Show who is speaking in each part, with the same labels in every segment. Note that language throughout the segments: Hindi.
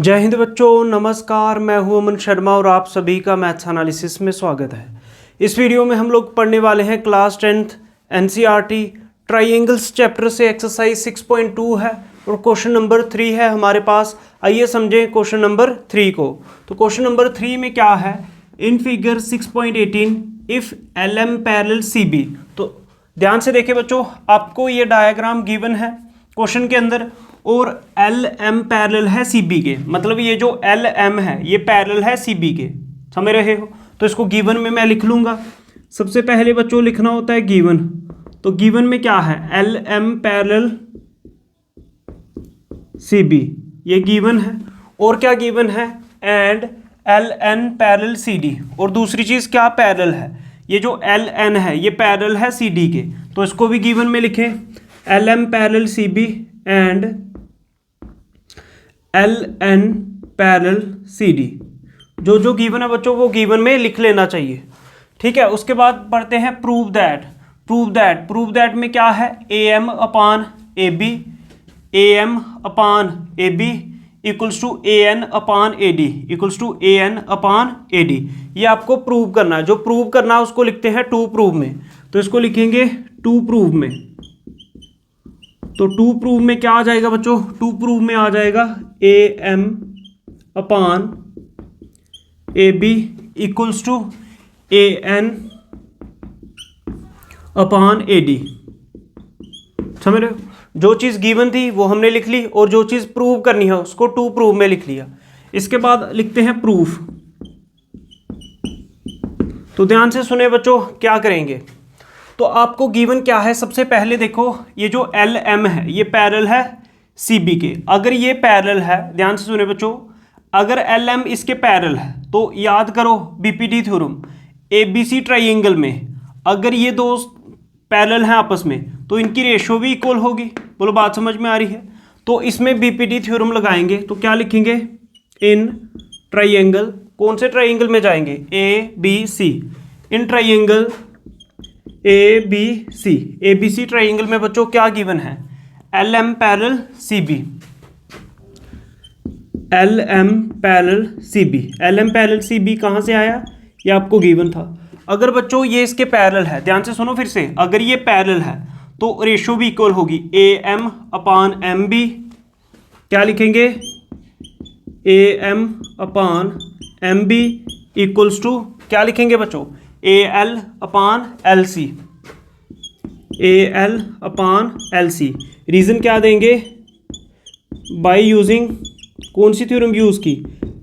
Speaker 1: जय हिंद बच्चों, नमस्कार। मैं हूं अमन शर्मा और आप सभी का मैथ्स एनालिसिस में स्वागत है। इस वीडियो में हम लोग पढ़ने वाले हैं class 10th NCERT triangles chapter से एक्सरसाइज 6.2 है और क्वेश्चन नंबर 3 है हमारे पास। आइए समझें क्वेश्चन नंबर 3 को। तो क्वेश्चन नंबर 3 में क्या है, in figure 6.18 if L M parallel C B. तो ध्यान से देखें बच्चों, आपको ये डायग्राम गिवन है क्वेश्चन के अंदर और एल एम पैरेलल है सी बी के, मतलब ये जो एल एम है ये पैरेलल है सी बी के, समझ रहे हो। तो इसको गिवन में मैं लिख लूंगा। सबसे पहले बच्चों लिखना होता है गिवन। तो गिवन में क्या है, L M parallel C B, ये गिवन है। और क्या गिवन है, and L N parallel C D. और दूसरी चीज क्या पैरेलल है, ये जो एल एन है ये पैरेलल है सी डी के, तो इसको भी गिवन में लिखें, L M parallel C B and L N parallel C D. जो गिवन है बच्चों वो गिवन में लिख लेना चाहिए, ठीक है। उसके बाद पढ़ते हैं प्रूव दैट। प्रूव दैट में क्या है, A M upon A B, A M upon A B equals to A N upon A D, equals to A N upon A D. ये आपको प्रूव करना है। जो प्रूव करना है उसको लिखते हैं टू प्रूव में। तो इसको लिखेंगे टू प्रूव में। तो टू प्रूव में क्या आ जाएगा बच्चों, टू प्रूव में आ जाएगा A M upon A B equals to A N upon A D. समझ रहे हो, जो चीज़ गिवन थी वो हमने लिख ली और जो चीज़ प्रूव करनी है उसको टू प्रूव में लिख लिया। इसके बाद लिखते हैं प्रूफ। तो ध्यान से सुने बच्चों, क्या करेंगे। तो आपको गिवन क्या है, सबसे पहले देखो ये जो एल एम है ये पैरेलल है सी बी के। अगर ये पैरेलल है, ध्यान से सुने बच्चों, अगर एल एम इसके पैरेलल है तो याद करो BPT theorem, A B C triangle में अगर ये दो पैरेलल हैं आपस में तो इनकी रेशो भी इक्वल होगी। बोलो बात समझ में आ रही है। तो इसमें बीपीटी थ्योरम लगाएंगे तो क्या लिखेंगे, इन ट्राइंगल, कौन से ट्राइंगल में जाएंगे, A B C, in triangle A B C, A B C triangle में बच्चों क्या गिवन है, L M parallel C B, L M parallel C B. L M parallel C B कहाँ से आया, ये आपको गिवन था। अगर बच्चों ये इसके पैरेलल है, ध्यान से सुनो फिर से, अगर ये पैरेलल है तो रेशो भी इक्वल होगी, A M upon M B. क्या लिखेंगे, A M upon M B equals to क्या लिखेंगे बच्चों, A L upon L C, A L upon L C. Reason क्या देंगे, बाय यूजिंग कौन सी थ्योरम यूज़ की,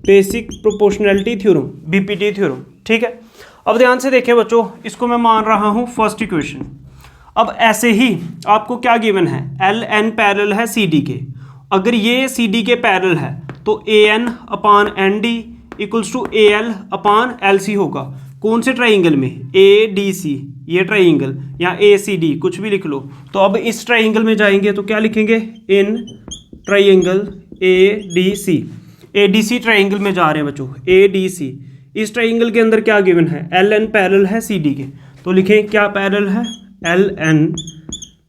Speaker 1: basic proportionality theorem, BPT theorem, ठीक है। अब ध्यान से देखें बच्चों, इसको मैं मान रहा हूँ फर्स्ट इक्वेशन। अब ऐसे ही आपको क्या गिवन है, एल एन पैरेलल है सी डी के। अगर ये सी डी के पैरेलल है तो A N upon N D equals to A L upon L C होगा। कौन से ट्राइंगल में, ए डी सी, ये ट्राइंगल, या ए सी डी, कुछ भी लिख लो। तो अब इस ट्राइंगल में जाएंगे तो क्या लिखेंगे, in triangle A D C, A D C triangle में जा रहे हैं बच्चों, ए डी सी। इस ट्राइंगल के अंदर क्या गिवन है, एल एन पैरेलल है सी डी के। तो लिखें क्या पैरेलल है, L N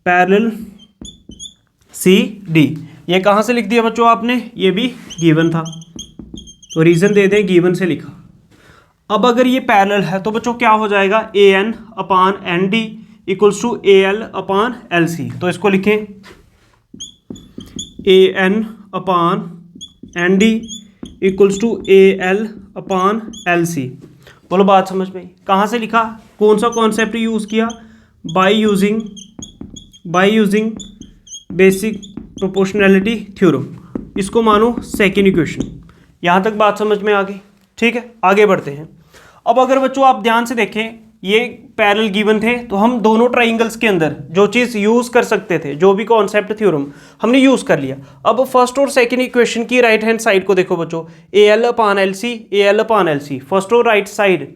Speaker 1: parallel C D. ये कहाँ से लिख दिया बच्चों आपने, ये भी गिवन था तो रीज़न दे दें, गिवन से लिखा। अब अगर ये पैरेलल है तो बच्चों क्या हो जाएगा, A N upon N D equals to A L upon L C. तो इसको लिखें, A N upon N D equals to A L upon L C. बोलो बात समझ में, कहाँ से लिखा, कौन सा कॉन्सेप्ट यूज़ किया, by using basic proportionality theorem. इसको मानो सेकेंड इक्वेशन। यहाँ तक बात समझ में आ गई, ठीक है। आगे बढ़ते हैं। अब अगर बच्चों आप ध्यान से देखें, ये पैरेलल गिवन थे तो हम दोनों ट्राइंगल्स के अंदर जो चीज़ यूज़ कर सकते थे, जो भी कॉन्सेप्ट थ्योरम हमने यूज़ कर लिया। अब फर्स्ट और सेकंड इक्वेशन की राइट हैंड साइड को देखो बच्चों, A L upon L C, A L upon L C. First और राइट साइड,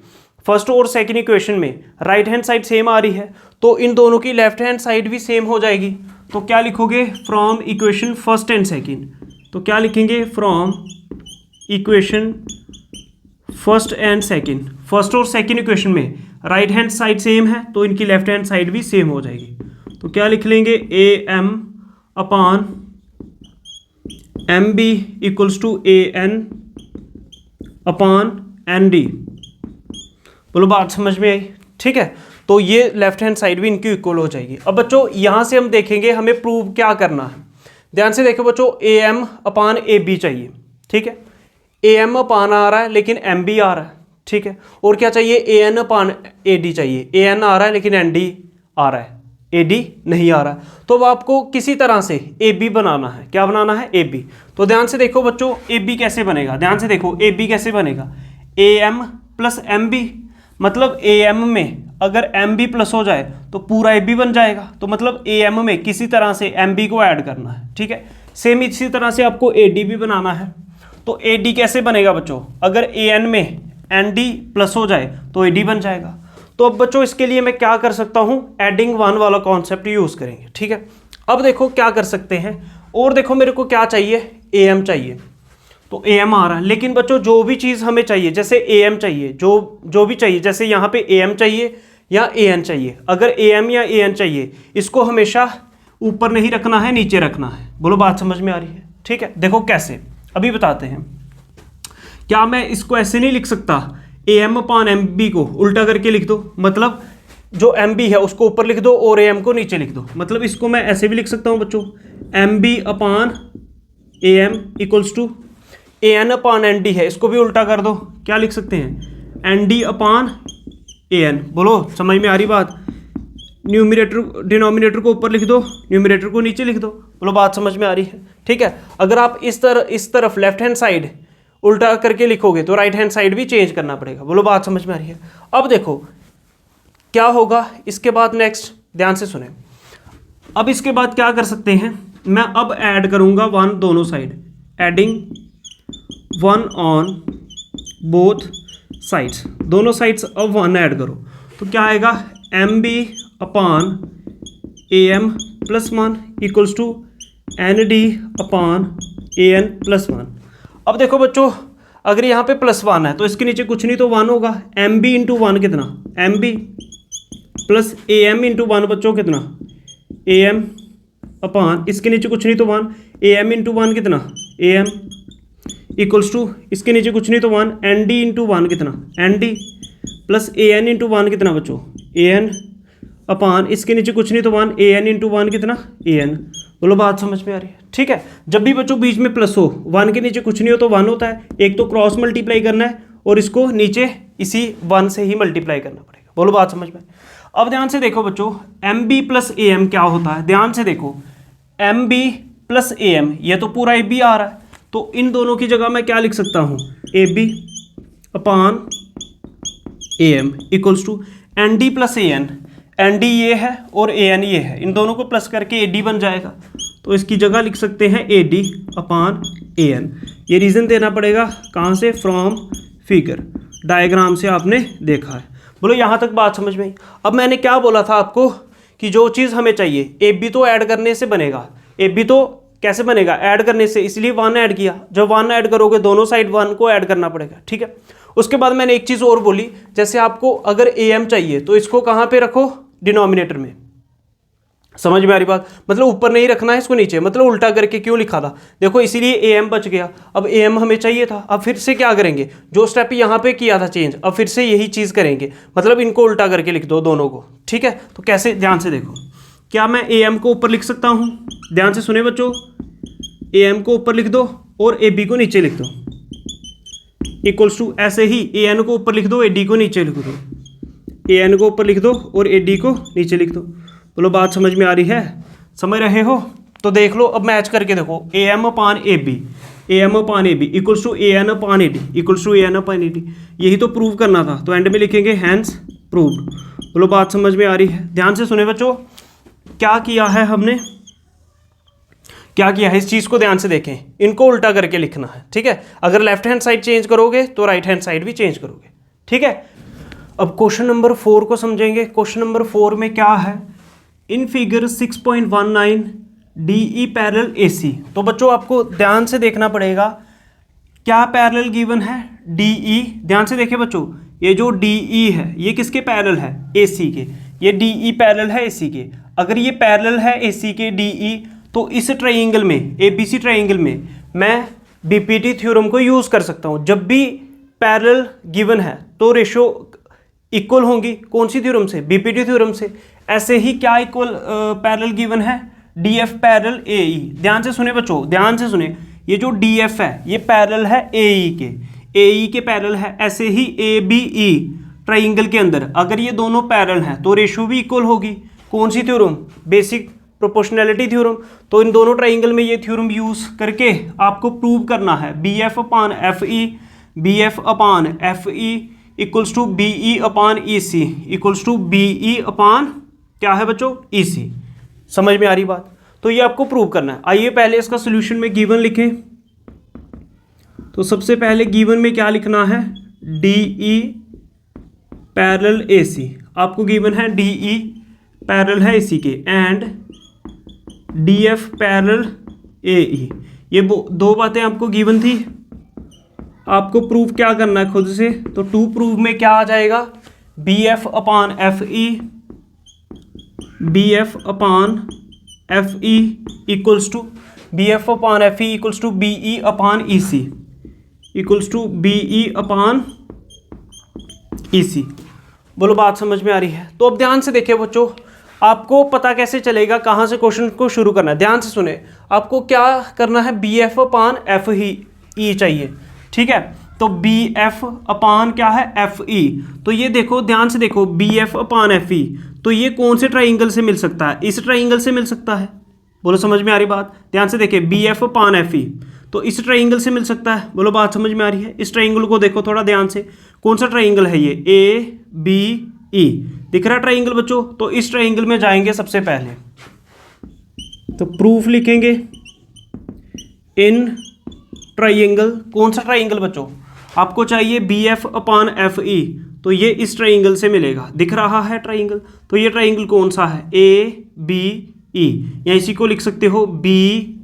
Speaker 1: फर्स्ट और सेकंड इक्वेशन में राइट हैंड साइड सेम आ रही है तो इन दोनों की लेफ्ट हैंड साइड भी सेम हो जाएगी। तो क्या लिखोगे, from equation first and second. तो क्या लिखेंगे, from equation first and second. First और सेकेंड इक्वेशन में राइट हैंड साइड सेम है तो इनकी लेफ्ट हैंड साइड भी सेम हो जाएगी। तो क्या लिख लेंगे, A M upon M B equals to A N upon N D. बोलो बात समझ में आई? ठीक है, तो ये लेफ्ट हैंड साइड भी इनकी इक्वल हो जाएगी। अब बच्चों यहाँ से हम देखेंगे हमें प्रूव क्या करना है। ध्यान से देखो बच्चों, ए एम अपान ए बी चाहिए। ठीक है, ए एम अपान आ रहा है लेकिन एम बी आ रहा है। ठीक है, और क्या चाहिए? ए एन अपान ए डी चाहिए। ए एन आ रहा है लेकिन एन डी आ रहा है, ए डी नहीं आ रहा है। तो अब आपको किसी तरह से ए बी बनाना है। क्या बनाना है? A B. तो ध्यान से देखो बच्चों, ए बी कैसे बनेगा? ध्यान से देखो ए बी कैसे बनेगा। A M plus M B, मतलब ए एम में अगर एम बी प्लस हो जाए तो पूरा ए बी बन जाएगा। तो मतलब ए एम में किसी तरह से एम बी को ऐड करना है। ठीक है, सेम इसी तरह से आपको ए डी भी बनाना है। तो ए डी कैसे बनेगा बच्चों? अगर ए एन में एन डी प्लस हो जाए तो ए डी बन जाएगा। तो अब बच्चों इसके लिए मैं क्या कर सकता हूँ? एडिंग वन वाला कॉन्सेप्ट यूज़ करेंगे। ठीक है, अब देखो क्या कर सकते हैं। और देखो मेरे को क्या चाहिए? ए एम चाहिए। तो ए एम आ रहा है, लेकिन बच्चों जो भी चीज़ हमें चाहिए, जैसे ए एम चाहिए, जो भी चाहिए, जैसे यहाँ पे ए एम चाहिए या ए एन चाहिए। अगर ए एम या ए एन चाहिए, इसको हमेशा ऊपर नहीं रखना है, नीचे रखना है। बोलो बात समझ में आ रही है? ठीक है, देखो कैसे, अभी बताते हैं। क्या मैं इसको ऐसे नहीं लिख सकता? A M upon M B को उल्टा करके लिख दो, मतलब जो एम बी है उसको ऊपर लिख दो और ए एम को नीचे लिख दो। मतलब इसको मैं ऐसे भी लिख सकता हूँ बच्चों, M B upon A M equals to A N upon N D है, इसको भी उल्टा कर दो। क्या लिख सकते हैं? N D upon A N. बोलो समझ में आ रही बात? न्यूमरेटर डिनोमिनेटर को ऊपर लिख दो, न्यूमरेटर को नीचे लिख दो। बोलो बात समझ में आ रही है? ठीक है, अगर आप इस तरफ लेफ्ट हैंड साइड उल्टा करके लिखोगे तो राइट हैंड साइड भी चेंज करना पड़ेगा। बोलो बात समझ में आ रही है? अब देखो क्या होगा इसके बाद नेक्स्ट, ध्यान से सुने। अब इसके बाद क्या कर सकते हैं? मैं अब ऐड करूंगा वन दोनों side, adding one on both sides. दोनों साइड्स अब वन ऐड करो तो क्या आएगा? M B upon A M plus one equals to N D upon A N plus one. अब देखो बच्चों, अगर यहाँ पे प्लस वन है तो इसके नीचे कुछ नहीं तो वन होगा। एम बी इंटू वन कितना? M B plus A M into one बच्चों कितना? ए एम अपान इसके नीचे कुछ नहीं तो one, A M into one कितना? ए एम इक्वल्स टू इसके नीचे कुछ नहीं तो one, N D into one कितना? N D plus A N into one कितना बच्चों? ए एन अपान इसके नीचे कुछ नहीं तो वन, ए एन इंटू वन कितना? A N. बोलो बात समझ में आ रही है? ठीक है, जब भी बच्चों बीच में प्लस हो, वन के नीचे कुछ नहीं हो तो वन होता है। एक तो क्रॉस मल्टीप्लाई करना है और इसको नीचे इसी वन से ही मल्टीप्लाई करना पड़ेगा। बोलो बात समझ में? अब ध्यान से देखो बच्चों, M B plus A M क्या होता है? ध्यान से देखो, M B plus A M, ये तो पूरा ए बी आ रहा है, तो इन दोनों की जगह मैं क्या लिख सकता हूँ? A B upon A M equals to N D plus A N. N D ये है और ए एन ये है, इन दोनों को प्लस करके ए डी बन जाएगा। तो इसकी जगह लिख सकते हैं A D upon A N. ये रीज़न देना पड़ेगा कहाँ से? फ्रॉम फिगर, डायग्राम से आपने देखा है। बोलो यहाँ तक बात समझ में आई? अब मैंने क्या बोला था आपको कि जो चीज़ हमें चाहिए, ए बी तो ऐड करने से बनेगा। ए बी तो कैसे बनेगा? ऐड करने से, इसलिए वन ऐड किया। जब वन ऐड करोगे दोनों साइड वन को ऐड करना पड़ेगा। ठीक है, उसके बाद मैंने एक चीज़ और बोली, जैसे आपको अगर ए एम चाहिए तो इसको कहाँ पे रखो? डिनोमिनेटर में। समझ में आ रही बात? मतलब ऊपर नहीं रखना है इसको, नीचे। मतलब उल्टा करके क्यों लिखा था? देखो इसीलिए ए एम बच गया। अब ए एम हमें चाहिए था, अब फिर से क्या करेंगे? जो स्टेप यहाँ पे किया था चेंज, अब फिर से यही चीज़ करेंगे। मतलब इनको उल्टा करके लिख दो दोनों को। ठीक है, तो कैसे? ध्यान से देखो, क्या मैं ए एम को ऊपर लिख सकता हूँ? ध्यान से सुने बच्चों, ए एम को ऊपर लिख दो और ए बी को नीचे लिख दो इक्वल्स टू, ऐसे ही ए एन को ऊपर लिख दो, ए डी को नीचे लिख दो। ए एन को ऊपर लिख दो और ए डी को नीचे लिख दो। बोलो बात समझ में आ रही है? समझ रहे हो? तो देख लो, अब मैच करके देखो, A M upon A B, A M upon A B equals to A N upon A D equals to A N upon A D. यही तो प्रूव करना था, तो एंड में लिखेंगे हैंस प्रूव्ड। बोलो बात समझ में आ रही है? ध्यान से सुने बच्चों, क्या किया है हमने, क्या किया है, इस चीज़ को ध्यान से देखें। इनको उल्टा करके लिखना है। ठीक है, अगर लेफ्ट हैंड साइड चेंज करोगे तो राइट हैंड साइड भी चेंज करोगे। ठीक है, अब क्वेश्चन नंबर 4 को समझेंगे। क्वेश्चन नंबर 4 में क्या है? In figure 6.19 DE parallel AC। तो बच्चों आपको ध्यान से देखना पड़ेगा, क्या पैरेलल गिवन है? DE। ध्यान से देखें बच्चों, ये जो DE है ये किसके पैरेलल है? AC के। ये DE पैरेलल है AC के। अगर ये पैरेलल है AC के DE, तो इस ट्रायंगल में, ABC ट्रायंगल में मैं बीपीटी थ्योरम को यूज़ कर सकता हूँ। जब भी पैरेलल गिवन है तो रेशो इक्वल होंगी, कौन सी थ्योरम से? बीपीटी थ्योरम से। ऐसे ही क्या इक्वल पैरेलल गिवन है? डीएफ पैरेलल एई। ध्यान से सुने बच्चों, ध्यान से सुने, ये जो डीएफ है ये पैरेलल है एई के पैरेलल है। ऐसे ही ए बी ई ट्राइंगल के अंदर अगर ये दोनों पैरेलल हैं तो रेशो भी इक्वल होगी। कौन सी थ्योरम? Basic proportionality theorem. तो इन दोनों ट्राइंगल में ये थ्योरम यूज करके आपको प्रूव करना है B F upon F E equals to B E upon E C equals to B E upon क्या है बच्चों? ई सी। समझ में आ रही बात? तो ये आपको प्रूव करना है। आइए पहले इसका सोल्यूशन में गिवन लिखें। तो सबसे पहले गिवन में क्या लिखना है? D E parallel A C. आपको गिवन है डी ई पैरेलल है इसी के and D F parallel A E. ये दो बातें आपको गिवन थी। आपको प्रूव क्या करना है खुद से? तो टू प्रूव में क्या आ जाएगा? B F upon F E equals to B F upon F E equals to B E upon E C equals to B E upon E C. बोलो बात समझ में आ रही है? तो अब ध्यान से देखिए बच्चों, आपको पता कैसे चलेगा कहाँ से क्वेश्चन को शुरू करना है? ध्यान से सुने, आपको क्या करना है? बी एफ अपान एफ ई चाहिए, ठीक है? तो बी एफ अपान क्या है? F E. तो ये देखो, ध्यान से देखो, B F upon F E, तो ये कौन से ट्राइंगल से मिल सकता है? इस ट्राइंगल से मिल सकता है। बोलो समझ में आ रही बात? ध्यान से देखिए, B F upon F E तो इस ट्राइंगल से मिल सकता है। बोलो बात समझ में आ रही है? इस ट्राइंगल को देखो थोड़ा ध्यान से, कौन सा ट्राइंगल है ये? ए बी ई दिख रहा ट्राइंगल बच्चों? तो इस ट्राइंगल में जाएंगे सबसे पहले, तो प्रूफ लिखेंगे इन ट्राइंगल। कौन सा ट्राइंगल बच्चों? आपको चाहिए B F upon F E, तो ये इस ट्राइंगल से मिलेगा। दिख रहा है ट्राइंगल? तो ये ट्राइंगल कौन सा है? ए बी ई, या इसी को लिख सकते हो बी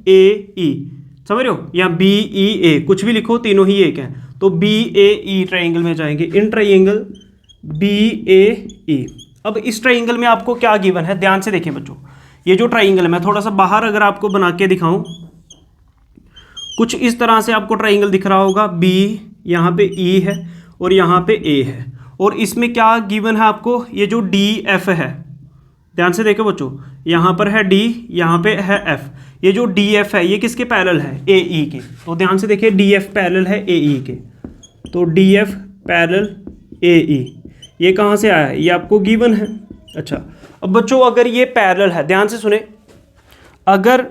Speaker 1: ए ई, समझ रहे हो? या बी ई ए, कुछ भी लिखो, तीनों ही एक हैं। तो बी ए ई ट्राइंगल में जाएंगे, इन ट्राइंगल बी ए ई। अब इस ट्राइंगल में आपको क्या गिवन है? ध्यान से देखिए बच्चों, ये जो ट्राइंगल है, मैं थोड़ा सा बाहर अगर आपको बना के दिखाऊं, कुछ इस तरह से आपको ट्राइंगल दिख रहा होगा। बी, यहाँ पे ई है और यहाँ पे ए है, और इसमें क्या गिवन है आपको? ये जो डी एफ है, ध्यान से देखो बच्चों, यहाँ पर है डी, यहाँ पे है एफ। ये जो डी एफ है ये किसके पैरेलल है? ए ई के। तो ध्यान से देखिए, डी एफ पैरेलल है ए ई के, तो D F parallel A E, ये कहाँ से आया है? ये आपको गिवन है। अच्छा, अब बच्चों अगर ये पैरेलल है, ध्यान से सुने, अगर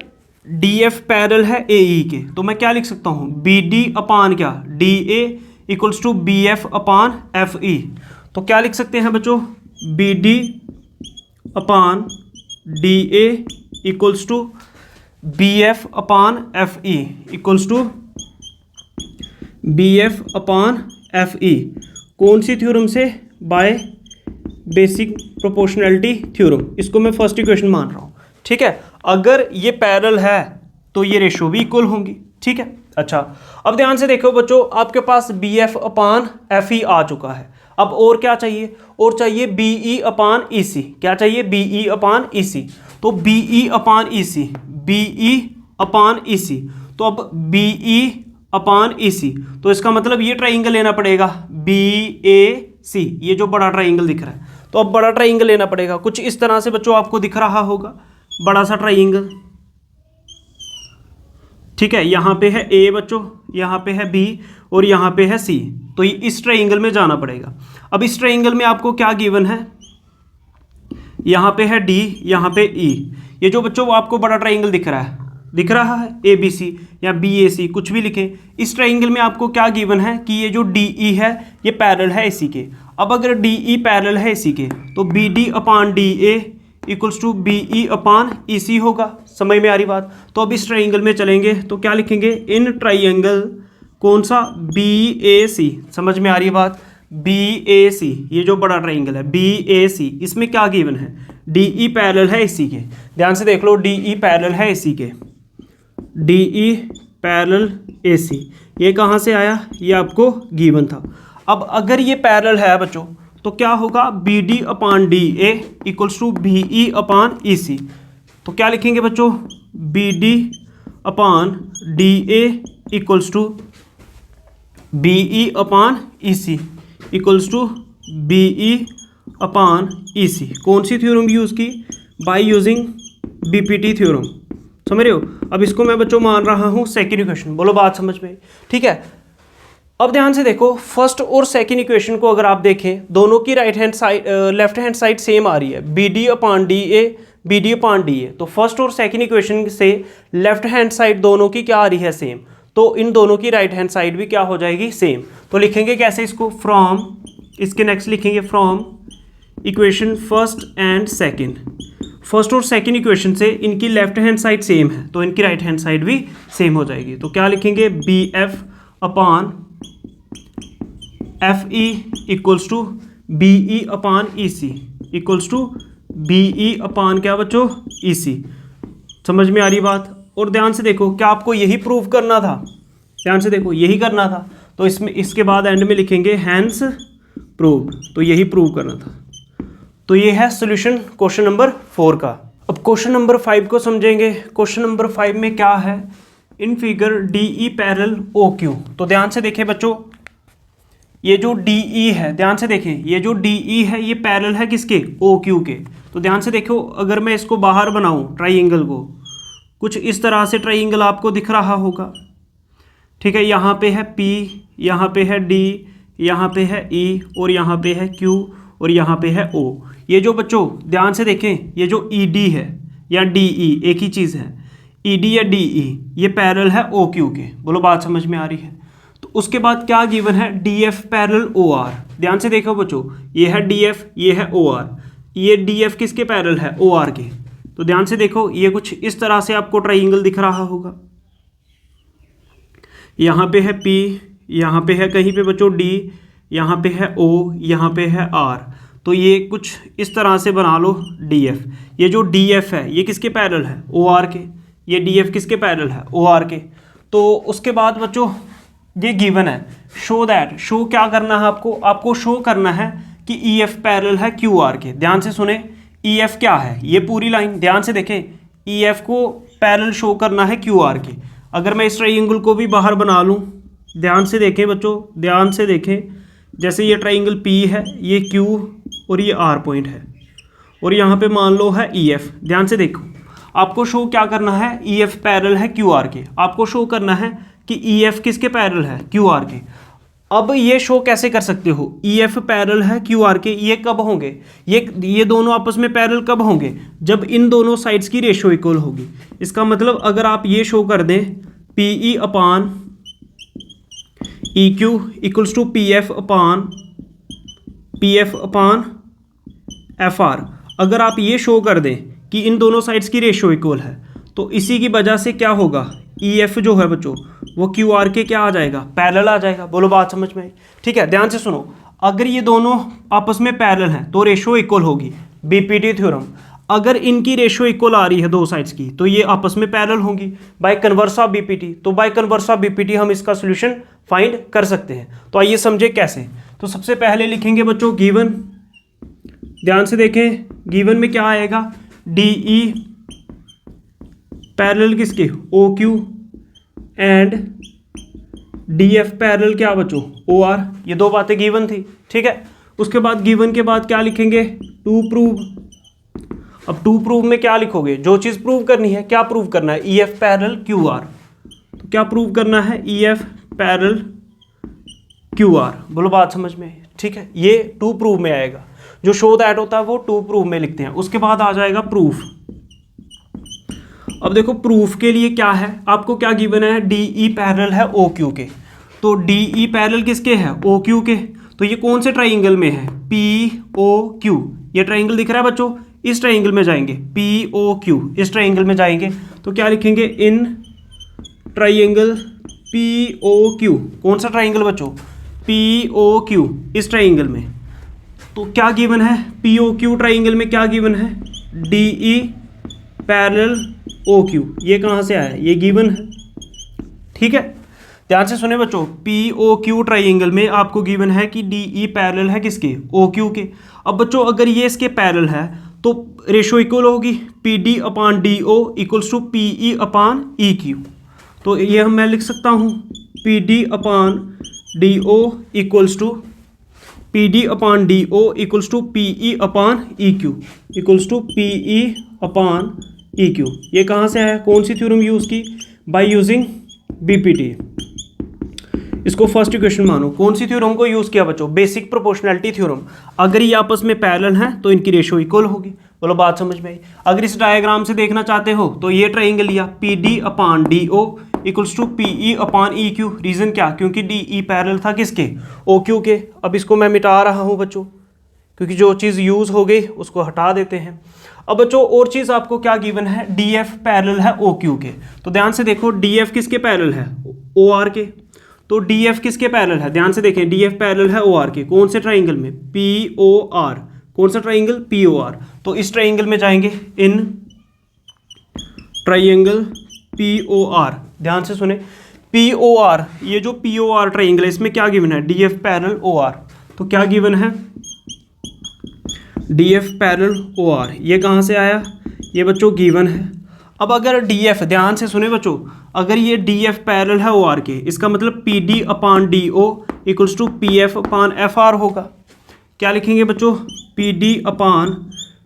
Speaker 1: डी एफ पैरेलल है ए ई के, तो मैं क्या लिख सकता हूँ? बी डी अपान क्या? D A equals to B F upon F E. तो क्या लिख सकते हैं बच्चों? B D upon D A equals to B F upon F E equals to B F upon F E. कौन सी थ्योरम से? By basic proportionality theorem. इसको मैं फर्स्ट इक्वेशन मान रहा हूँ, ठीक है? अगर ये पैरेलल है तो ये रेशो भी इक्वल होंगी, ठीक है? अच्छा, अब ध्यान से देखो बच्चों, आपके पास बी एफ अपान एफ ई आ चुका है। अब और क्या चाहिए? और चाहिए बी ई अपान ई सी। क्या चाहिए? B E upon E C. तो बी ई अपान ई सी, B E upon E C, तो अब B E upon E C, तो इसका मतलब ये ट्राइंगल लेना पड़ेगा बी ए सी, ये जो बड़ा ट्राइंगल दिख रहा है। तो अब बड़ा ट्राइंगल लेना पड़ेगा, कुछ इस तरह से बच्चों आपको दिख रहा होगा बड़ा सा ट्राइंगल, ठीक है? यहाँ पे है ए बच्चों, यहाँ पे है बी और यहाँ पे है सी, तो ये इस ट्राइंगल में जाना पड़ेगा। अब इस ट्राइंगल में आपको क्या गिवन है? यहाँ पे है डी, यहाँ पे ई। ये जो बच्चों वो आपको बड़ा ट्राइंगल दिख रहा है ए बी सी या बी ए सी, कुछ भी लिखें। इस ट्राइंगल में आपको क्या गिवन है कि ये जो डी ई है ये पैरेलल है इसी के। अब अगर डी ई पैरेलल है इसी के, तो B D upon D A equals to B E upon E C होगा। समझ में आ रही बात? तो अब इस ट्राइंगल में चलेंगे तो क्या लिखेंगे? इन ट्राइंगल कौन सा? बी ए सी। समझ में आ रही बात? बी ए सी, ये जो बड़ा ट्राइंगल है बी ए सी, इसमें क्या गिवन है? डी ई पैरेलल है इसी के। ध्यान से देख लो, डी ई पैरेलल है इसी के, डी ई पैरेलल ए सी। ये कहाँ से आया? ये आपको गिवन था। अब अगर ये पैरेलल है बच्चों तो क्या होगा? B D upon D A equals to B E upon E C. तो क्या लिखेंगे बच्चों? B D upon D A equals to B E upon E C equals to B E upon E C. कौन सी थ्योरम यूज़ की? By using BPT theorem. समझ रहे हो? अब इसको मैं बच्चों मान रहा हूँ सेकेंड इक्वेशन। बोलो बात समझ में? ठीक है। अब ध्यान से देखो, फर्स्ट और सेकेंड इक्वेशन को अगर आप देखें, दोनों की right hand side left hand side same आ रही है, B D upon D A, B D upon D A. तो फर्स्ट और सेकेंड इक्वेशन से लेफ्ट हैंड साइड दोनों की क्या आ रही है? सेम। तो इन दोनों की राइट हैंड साइड भी क्या हो जाएगी? सेम। तो लिखेंगे कैसे इसको? फ्रॉम, इसके नेक्स्ट लिखेंगे from equation first and second. First और सेकेंड इक्वेशन से इनकी लेफ्ट हैंड साइड सेम है तो इनकी राइट हैंड साइड भी सेम हो जाएगी। तो क्या लिखेंगे? B F upon F E equals to B E upon E C equals to B E upon क्या बच्चों? ई सी। समझ में आ रही बात? और ध्यान से देखो, क्या आपको यही प्रूव करना था? ध्यान से देखो, यही करना था। तो इसमें इसके बाद एंड में लिखेंगे हैंस प्रूव। तो यही प्रूव करना था। तो ये है सोल्यूशन क्वेश्चन नंबर 4 का। अब क्वेश्चन नंबर 5 को समझेंगे। क्वेश्चन नंबर 5 में क्या है? In figure D E parallel O Q. तो ध्यान से देखें बच्चों, ये जो डी ई है, ध्यान से देखें, ये जो डी ई है ये पैरेलल है किसके? ओ क्यू के। तो ध्यान से देखो, अगर मैं इसको बाहर बनाऊं ट्राइंगल को, कुछ इस तरह से ट्राइंगल आपको दिख रहा होगा। ठीक है, यहाँ पे है P, यहाँ पे है D, यहाँ पे है E और यहाँ पे है Q और यहाँ पे है O। ये जो बच्चों ध्यान से देखें, ये जो ED है या DE एक ही चीज़ है, ED या DE ये पैरेलल है OQ के। बोलो बात समझ में आ रही है? तो उसके बाद क्या गिवन है? DF parallel OR। ध्यान से देखो बच्चों, ये है DF, ये है OR। ये DF किसके पैरेलल है? OR के। तो ध्यान से देखो, ये कुछ इस तरह से आपको ट्राइंगल दिख रहा होगा। यहाँ पे है P, यहाँ पे है कहीं पे बच्चों D, यहाँ पे है O, यहाँ पे है R। तो ये कुछ इस तरह से बना लो DF। ये जो DF है ये किसके पैरेलल है? OR के। ये DF किसके पैरेलल है? OR के। तो उसके बाद बच्चों ये गिवन है, शो दैट, शो क्या करना है आपको? आपको शो करना है कि EF पैरेलल है QR के। ध्यान से सुने, EF क्या है? ये पूरी लाइन। ध्यान से देखें, EF को पैरेलल शो करना है QR के। अगर मैं इस ट्राइंगल को भी बाहर बना लूँ, ध्यान से देखें बच्चों, ध्यान से देखें, जैसे ये ट्राइंगल P है, ये Q और ये R पॉइंट है और यहाँ पे मान लो है EF। ध्यान से देखो, आपको शो क्या करना है? EF पैरेलल है QR के। आपको शो करना है कि EF किसके पैरेलल है? QR के। अब ये शो कैसे कर सकते हो? EF पैरेलल है QR के, ये कब होंगे? ये दोनों आपस में पैरेलल कब होंगे? जब इन दोनों साइड्स की रेशो इक्वल होगी। इसका मतलब अगर आप ये शो कर दें PE upon EQ equals to PF upon FR, अगर आप ये शो कर दें कि इन दोनों साइड्स की रेशो इक्वल है, तो इसी की वजह से क्या होगा? EF जो है बच्चों वो QR के क्या आ जाएगा? पैरेलल आ जाएगा। बोलो बात समझ में आई? ठीक है, ध्यान से सुनो, अगर ये दोनों आपस में पैरेलल हैं तो रेशो इक्वल होगी। बीपीटी थ्योरम, अगर इनकी रेशो इक्वल आ रही है दो साइड्स की तो ये आपस में पैरेलल होंगी बाय कन्वर्स ऑफ बीपीटी। तो बाय कन्वर्स ऑफ बीपीटी हम इसका सोल्यूशन फाइंड कर सकते हैं। तो आइए समझे कैसे। तो सबसे पहले लिखेंगे बच्चों गिवन। ध्यान से देखें, गिवन में क्या आएगा? DE पैरेलल किसके? OQ एंड DF पैरेलल क्या बच्चों? OR। ये दो बातें गिवन थी। ठीक है, उसके बाद गिवन के बाद क्या लिखेंगे? To prove. अब टू प्रूव में क्या लिखोगे? जो चीज़ प्रूव करनी है, क्या प्रूव करना है? EF parallel QR। तो क्या प्रूव करना है? EF parallel QR। बोलो बात समझ में? ठीक है, ये टू प्रूव में आएगा। जो शो दैट होता है वो टू प्रूव में लिखते हैं। उसके बाद आ जाएगा प्रूफ। अब देखो प्रूफ के लिए क्या है, आपको क्या गिवन है? DE पैरेलल है OQ के। तो DE पैरेलल किसके है? OQ के। तो ये कौन से ट्राइंगल में है? POQ। ये ट्राइंगल दिख रहा है बच्चों, इस ट्राइंगल में जाएंगे, POQ इस ट्राइंगल में जाएंगे। तो क्या लिखेंगे? In triangle POQ। कौन सा ट्राइंगल बच्चों? POQ इस ट्राइंगल में। तो क्या गिवन है? POQ ट्राइंगल में क्या गिवन है? DE parallel OQ। ये कहाँ से आया? ये गिवन है। ठीक है, ध्यान से सुने बच्चों, POQ ट्राइंगल में आपको गिवन है कि DE पैरेलल है किसके? OQ के। अब बच्चों अगर ये इसके पैरेलल है तो रेशो इक्वल होगी, PD upon DO equals to PE upon EQ। तो ये मैं लिख सकता हूँ P D upon D O equals to P D upon D O equals to P E upon E Q equals to P E upon E Q. ये कहाँ से आया, कौन सी थ्योरम यूज़ की, बाय यूजिंग बीपीटी। इसको फर्स्ट इक्वेशन मानो। कौन सी थ्योरम को यूज़ किया बच्चों, बेसिक प्रोपोर्शनैलिटी थ्योरम। अगर ये आपस में पैरेलल हैं तो इनकी रेशो इक्वल होगी। बोलो बात समझ में आई। अगर इस डायग्राम से देखना चाहते हो तो ये ट्राइंगल लिया P D upon D O equals to P E upon E Q. Reason क्या, क्योंकि डी ई पैरेलल था किसके, ओ क्यू के। अब इसको मैं मिटा रहा हूँ बच्चों, क्योंकि जो चीज़ यूज़ हो गई उसको हटा देते हैं। अब बच्चों और चीज़ आपको क्या गिवन है, डी एफ पैरेलल है ओ क्यू के। तो ध्यान से देखो डी एफ किसके पैरेलल है, ओ आर के। तो डी एफ किसके पैरेलल है, ध्यान से देखें, डी एफ पैरेलल है ओ आर के। कौन से ट्राइंगल में, पी ओ आर। कौन सा ट्राइंगल, पी ओ आर। तो इस ट्राइंगल में जाएंगे in triangle P O R. ध्यान से सुने, पी ओ आर, ये जो पी ओ आर ट्राइंगल है इसमें क्या गिवन है, D F parallel O R. तो क्या गिवन है, D F parallel O R. ये कहाँ से आया, ये बच्चों गिवन है। अब अगर डी एफ, ध्यान से सुने बच्चों, अगर ये डी एफ पैरेलल है ओ आर के, इसका मतलब P D upon D O equals to P F upon F R होगा। क्या लिखेंगे बच्चों, P D upon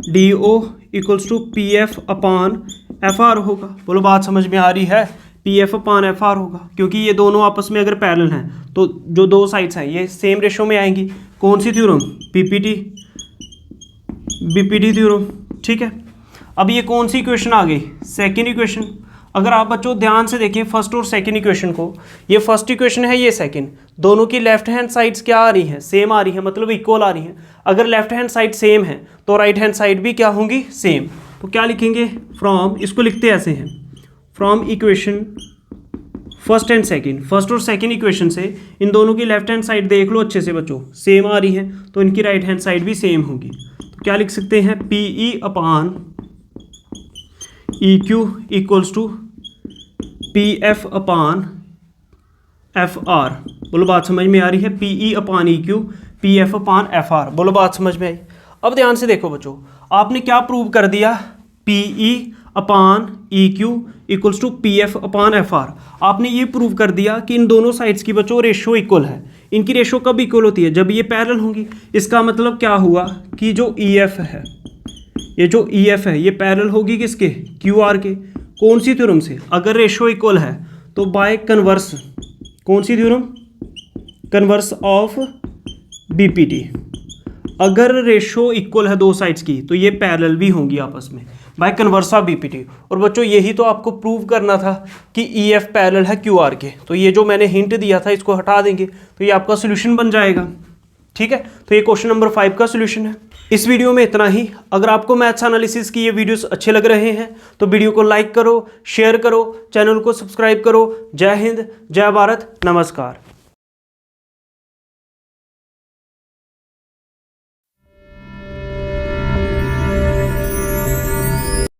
Speaker 1: D O equals to P F upon F R होगा। बोलो बात समझ में आ रही है, P F upon F R होगा, क्योंकि ये दोनों आपस में अगर पैरेलल हैं तो जो दो साइड्स हैं ये सेम रेशो में आएंगी। कौन सी थ्योरम, पीपीटी, बीपीटी थ्योरम। ठीक है, अब ये कौन सी इक्वेशन आ गई, सेकेंड इक्वेशन। अगर आप बच्चों ध्यान से देखें फर्स्ट और सेकेंड इक्वेशन को, ये फर्स्ट इक्वेशन है, ये सेकेंड, दोनों की लेफ्ट हैंड साइड्स क्या आ रही हैं, सेम आ रही हैं, मतलब इक्वल आ रही हैं। अगर लेफ्ट हैंड साइड सेम है तो राइट हैंड साइड भी क्या होंगी, सेम। तो क्या लिखेंगे, फ्रॉम, इसको लिखते ऐसे हैं, from equation first and second, first और सेकेंड इक्वेशन से इन दोनों की लेफ्ट हैंड साइड देख लो अच्छे से बच्चों, सेम आ रही है, तो इनकी राइट हैंड साइड भी सेम होगी। तो क्या लिख सकते हैं, P E upon E Q equals to P F upon F R. बोलो बात समझ में आ रही है, P E upon E Q P F upon F R. बोलो बात समझ में आई। अब ध्यान से देखो बच्चों, आपने क्या प्रूव कर दिया, P E upon E Q equals to P F upon F R. आपने ये प्रूव कर दिया कि इन दोनों साइड्स की बच्चों रेशो इक्वल है। इनकी रेशो कब इक्वल होती है, जब ये पैरेलल होंगी। इसका मतलब क्या हुआ कि जो ई एफ है, ये जो ई एफ है ये पैरेलल होगी किसके, क्यू आर के। कौन सी थ्योरम से, अगर रेशो इक्वल है तो बाय कन्वर्स, कौन सी थ्योरम, कन्वर्स ऑफ बीपीटी। अगर रेशो इक्वल है दो साइड्स की तो ये पैरेलल भी होंगी आपस में, बाय कन्वर्स ऑफ बीपीटी। और बच्चों यही तो आपको प्रूव करना था कि ई एफ पैरेलल है क्यू आर के। तो ये जो मैंने हिंट दिया था इसको हटा देंगे तो ये आपका सोल्यूशन बन जाएगा। ठीक है, तो ये क्वेश्चन नंबर 5 का सोल्यूशन है। इस वीडियो में इतना ही। अगर आपको मैथ्स एनालिसिस की ये वीडियोस अच्छे लग रहे हैं तो वीडियो को लाइक करो, शेयर करो, चैनल को सब्सक्राइब करो। जय हिंद, जय भारत, नमस्कार।